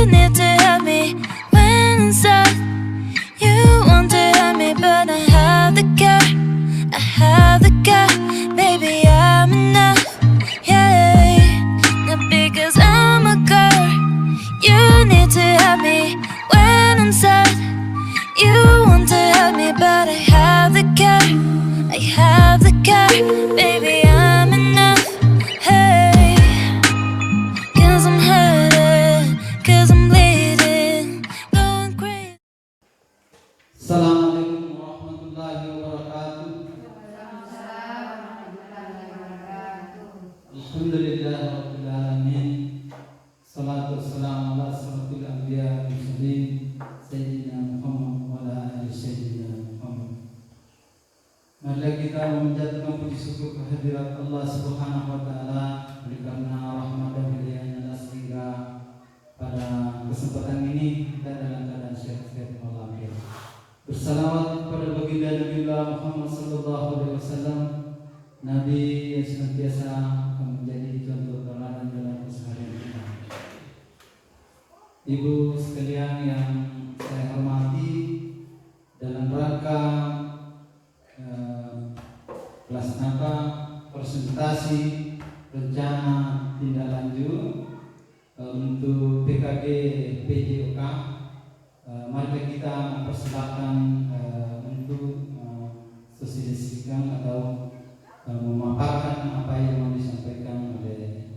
need to help me when I'm sad. You want to help me, but I have the care. I have the care, baby, I'm enough. Yeah, not because I'm a girl. You need to help me when I'm sad. You want to help me, but I have the care. I have the care, baby, I'm enough. Hey, 'cause I'm hurting, 'cause I'm bleeding, going crazy. Assalamualaikum warahmatullahi wabarakatuh. Alhamdulillah rabbil alamin. Salatu wassalamu ala asrofil anbiya wal mursalin sayyidina Muhammad wa ala alihi sayyidina Muhammad. Mari kita memanjatkan puji syukur kehadirat Allah Subhanahu wa taala karena rahmat dan hidayahnya sehingga pada kesempatan ini kita dalam keadaan sehat-sehat walafiat. Bersalawat kepada baginda Nabiullah Muhammad sallallahu alaihi wasallam, Nabi yang senantiasa menjadi contoh teladan dalam keseharian kita. Ibu sekalian yang saya hormati, dalam rangka pelaksana presentasi rencana tindak lanjut untuk PKG PJOK, mari kita mempersembahkan untuk sosialisasikan atau memaparkan apa yang mau disampaikan oleh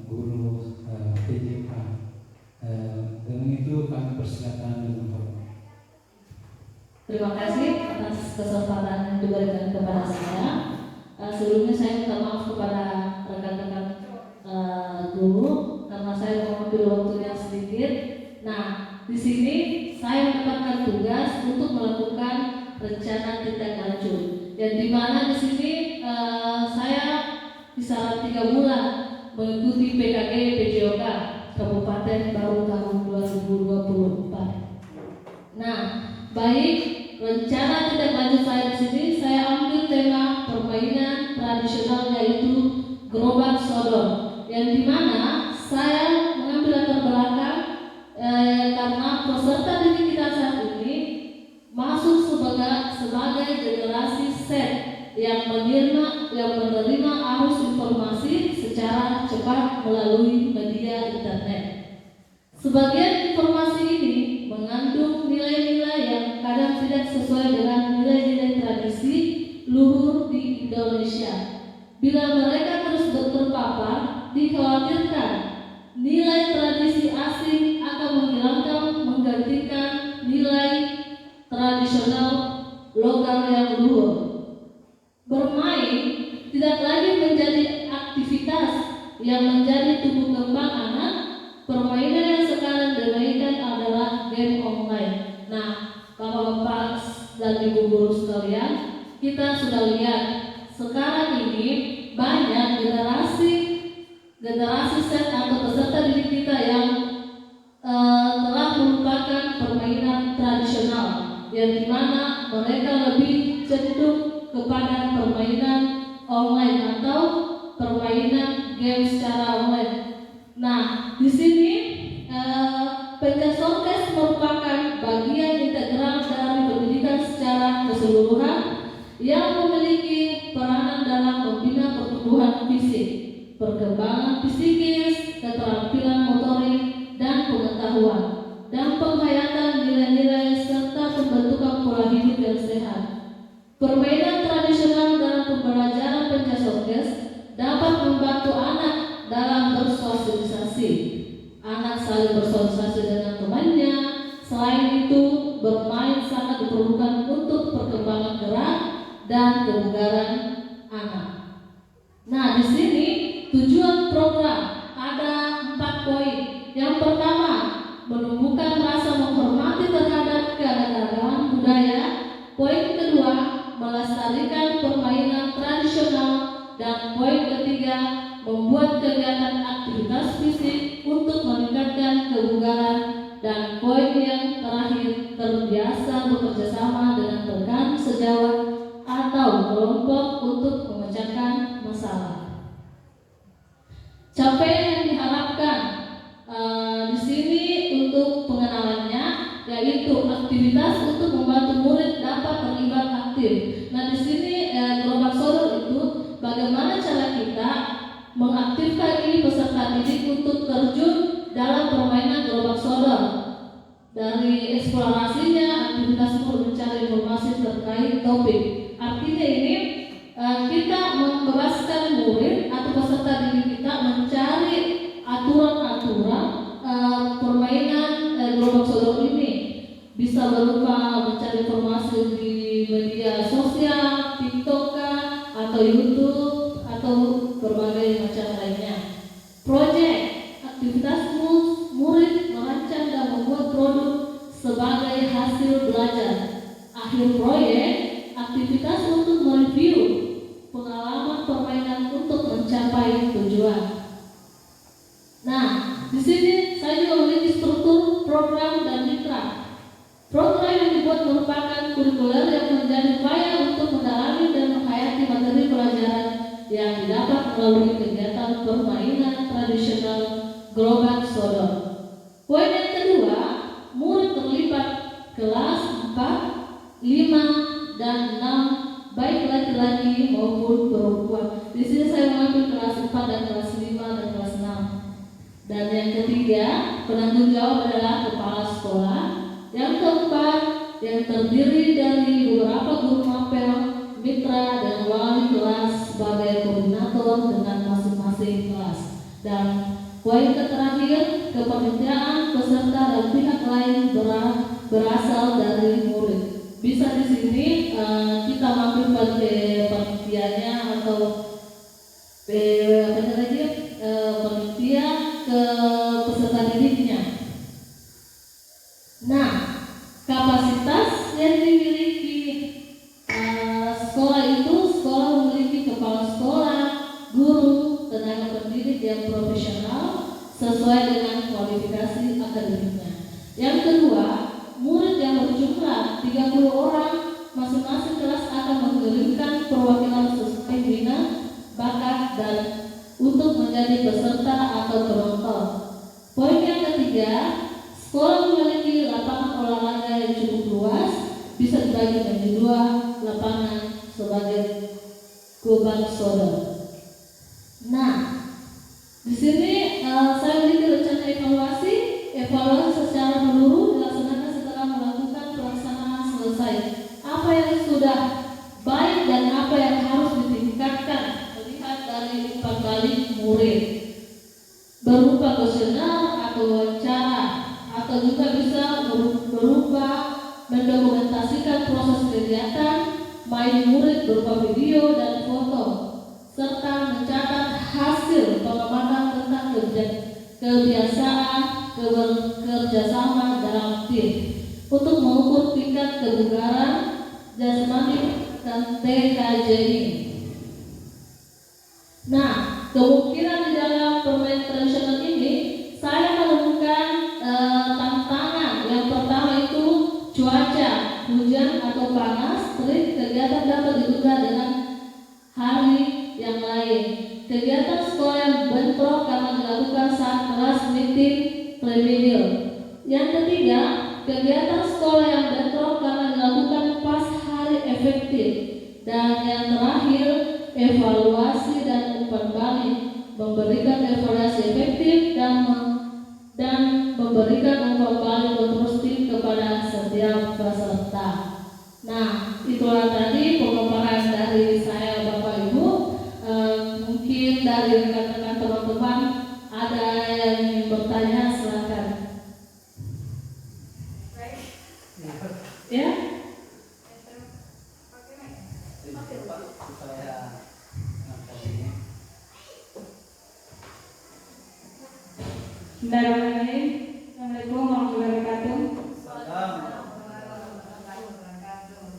guru PJOK. Dengan itu kami persilakan dengan hormat. Terima kasih atas kesempatan yang diberikan kepada saya. Sebelumnya saya minta maaf kepada rekan-rekan guru karena saya mengambil waktunya sedikit. Nah, di sini saya mendapatkan tugas untuk melakukan rencana tindak lanjut. Dan di mana di sini saya bisa 3 bulan mengikuti PKG PJOK Kabupaten baru tahun 2024. Nah, baik, rencana tindak lanjut saya di sini saya ambil tema permainan tradisional yaitu gerobak sodor, yang dimana saya mengambil latar belakang karena peserta didik kita saat ini masuk sebagai generasi Z yang menerima arus informasi secara cepat melalui media internet. Sebagian informasi ini mengandung nilai-nilai yang kadang tidak sesuai dengan nilai-nilai tradisi luhur di Indonesia. Bila mereka terus terpapar, dikhawatirkan nilai tradisi asing akan menggantikan nilai tradisional lokal yang luhur. Bermain tidak lagi menjadi aktivitas yang menjadi tumbuh kembang anak. Permainan yang sekarang dimainkan adalah game online. Nah, Bapak dan Ibu guru sekalian, kita sudah lihat sekarang ini banyak generasi Z atau peserta didik kita yang telah melupakan permainan tradisional, yang dimana mereka lebih cenderung kepada permainan online atau permainan game secara online. Nah, di sini Pencasorkes merupakan bagian integral dari pendidikan secara keseluruhan yang memiliki peranan dalam membina pertumbuhan fisik, perkembangan psikis, keterampilan motorik dan pengetahuan, dan penghayatan nilai-nilai serta pembentukan pola hidup yang sehat. Permainan tradisional dalam pembelajaran Pencasorkes dapat membantu anak dalam bersosialisasi. Anak saling bersosialisasi dengan temannya. Selain itu, bermain sangat diperlukan untuk perkembangan gerak dan kebugaran anak. Nah, di sini tujuan program ada 4 poin. Yang pertama, menumbuhkan rasa menghormati terhadap keanekaragaman budaya. Poin kedua, melestarikan permainan tradisional. Dan poin ketiga, membuat kegiatan aktivitas fisik untuk meningkatkan kebugaran. Dan poin yang terakhir, terbiasa bekerja sama dengan rekan sejawat atau kelompok untuk memecahkan masalah. Capaian yang diharapkan di aktivitas untuk membantu murid dapat terlibat aktif. Nah, di sini gerobak sodor itu bagaimana cara kita mengaktifkan ini peserta didik untuk terjun dalam permainan gerobak sodor. Dari eksplorasinya, aktivitas murid mencari informasi terkait topik. Artinya ini kita membebaskan murid atau peserta didik kita mencari aturan-aturan permainan gerobak sodor ini. Bisa berupa mencari informasi di media sosial, TikTok atau YouTube atau berbagai macam lainnya. Proyek aktivitas murid merancang dan membuat produk sebagai hasil belajar. Akhir proyek aktivitas untuk mereview pengalaman permainan untuk mencapai tujuan. Nah, di sini saya juga memiliki struktur program dan mitra. Program yang dibuat merupakan kurikuler yang menjadi upaya untuk mendalami dan menghayati materi pelajaran yang didapat melalui kegiatan permainan tradisional gerobak sodor. Poin yang kedua, murid terlibat kelas 4, 5, dan 6 baik laki-laki maupun perempuan. Di sini saya mengambil kelas 4 dan kelas 5 dan kelas 6. Dan yang ketiga, penanggung jawab adalah kepala sekolah. Yang keempat, yang terdiri dari beberapa guru mapel, mitra, dan wali kelas sebagai koordinator dengan masing-masing kelas. Dan poin terakhir, kepanitiaan peserta dan pihak lain berasal dari murid. Bisa di sini kita mampir ke panitianya atau panitia ke peserta didiknya. Nah, kapasitas yang dimiliki sekolah itu, sekolah memiliki kepala sekolah, guru, tenaga pendidik yang profesional sesuai dengan kualifikasi akademiknya. Yang kedua, murid yang berjumlah 30 orang, masing-masing kelas akan mengirimkan perwakilan sesuai minat, bakat, dan untuk menjadi peserta atau penonton. Poin yang ketiga, sekolah memiliki lapangan olahraga yang cukup luas, bisa dibagi menjadi 2 lapangan sebagai gerobak sodor. Nah, di sini saya memiliki rencana evaluasi secara menyeluruh dilaksanakan setelah melakukan pelaksanaan selesai. Apa yang sudah baik dan apa yang harus ditingkatkan melihat dari 4 kali murid, berupa kuesioner atau wawancara, atau juga bisa berupa mendokumentasikan proses kegiatan main murid berupa video dan foto, serta mencatat hasil pengamatan tentang kebiasaan kerjasama dalam tim untuk mengukur tingkat kebugaran jasmani dan TKJ. Nah, kemungkinan di dalam permainan tradisional ini saya menemukan tantangan. Yang pertama itu cuaca, hujan atau panas, terik. Kegiatan dapat ditunda dengan hari yang lain. Kegiatan sekolah yang bentrok karena dilakukan saat kelas meeting remedial. Yang ketiga, kegiatan sekolah yang bentrok karena dilakukan pas hari efektif. Dan yang terakhir, evaluasi dan umpan balik, memberikan evaluasi efektif dan memberikan umpan balik konstruktif kepada setiap peserta. Nah, itulah tadi pemaparan dari saya Bapak Ibu. Mungkin dari rekan-rekan teman-teman ada yang ingin bertanya, silakan. Ya? Bismillahirrahmanirrahim. Assalamualaikum warahmatullahi wabarakatuh.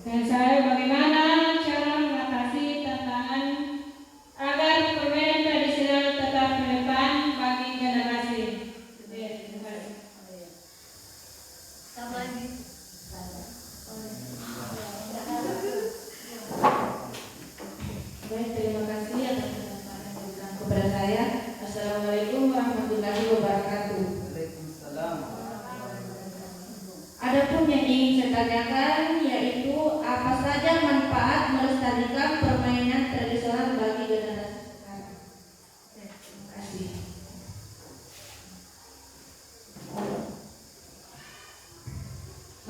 Dan saya bagaimana cara mengatasi tantangan agar permainan tradisional tetap relevan bagi generasi. Baik, terima kasih atas kesempatan yang diberikan kepada saya. Assalamualaikum warahmatullahi wabarakatuh.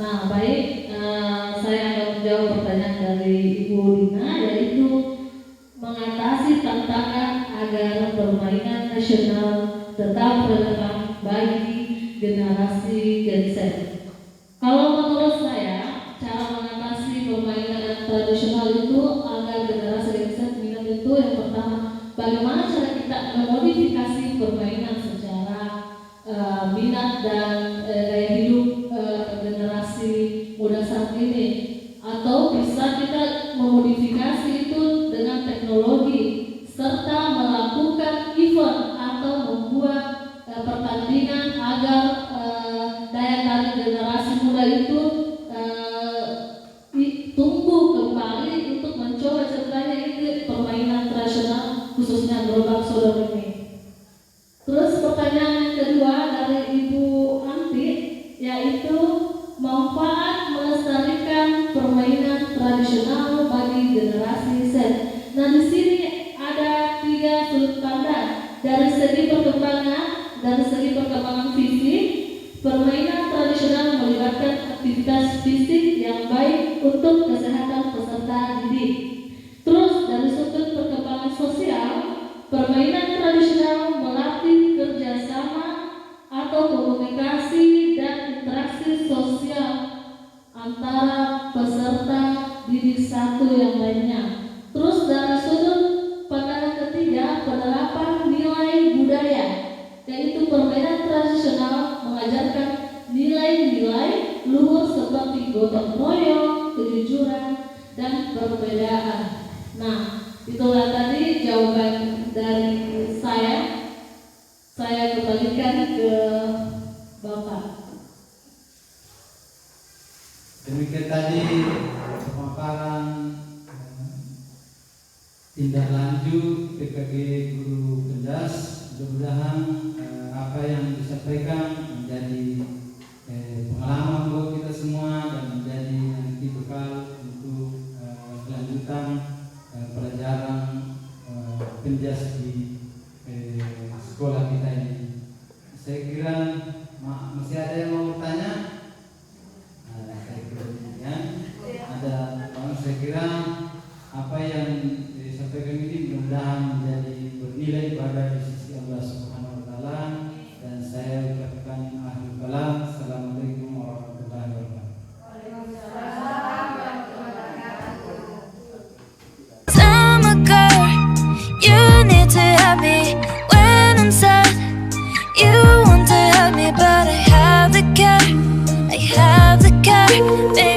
Nah, baik, saya akan menjawab pertanyaan dari Ibu Dina, yaitu mengatasi tantangan agar permainan nasional tetap relevan bagi generasi Gen Z. Kalau menurut saya, cara mengatasi permainan tradisional itu agar generasi Gen Z minat itu yang pertama, bagaimana cara kita memodifikasi permainan secara minat dan gaya hidup generasi muda saat ini, atau bisa kita memodifikasi itu dengan teknologi serta melakukan event atau membuat pertandingan agar daya tarik generasi muda itu tumbuh kembali untuk mencoba ceritanya itu permainan tradisional khususnya gerobak sodor ini. Terus pertanyaan yang kedua dari Ibu Anti, yaitu manfaat melestarikan permainan tradisional bagi generasi Z. Nah, di sini ada 3 sudut pandang. Dari segi perkembangan fisik, permainan tradisional melibatkan aktivitas fisik yang baik untuk kesehatan peserta didik. Terus dari sudut perkembangan sosial, permainan tradisional melatih kerjasama atau komunikasi dan interaksi sosial antara peserta didik satu yang lainnya. Terus dari sudut pandangan ketiga, penerapan nilai budaya, yaitu permainan tradisional mengajarkan nilai-nilai luhur seperti gotong royong, kejujuran, dan perbedaan. Nah, itulah tadi jawaban dari saya. Saya kembalikan ke Bapak. Demikian tadi pemaparan tindak lanjut PKG Guru Pendas. Mudah-mudahan apa yang disampaikan menjadi pengalaman buat kita semua dan menjadi nanti bekal untuk kelanjutan pelajaran Pendas di sekolah kita ini. Saya kira masih ada yang mau bertanya? Saya kira ya. Ada. Saya kira apa yang disampaikan ini mudah-mudahan menjadi bernilai pada di sisi Allah Subhanahu Wa Taala. Dan saya ucapkan akhir kalam. Assalamualaikum warahmatullahi wabarakatuh. I'm a girl, you need to help me when I'm sad. You want to help me, but I have the care, baby.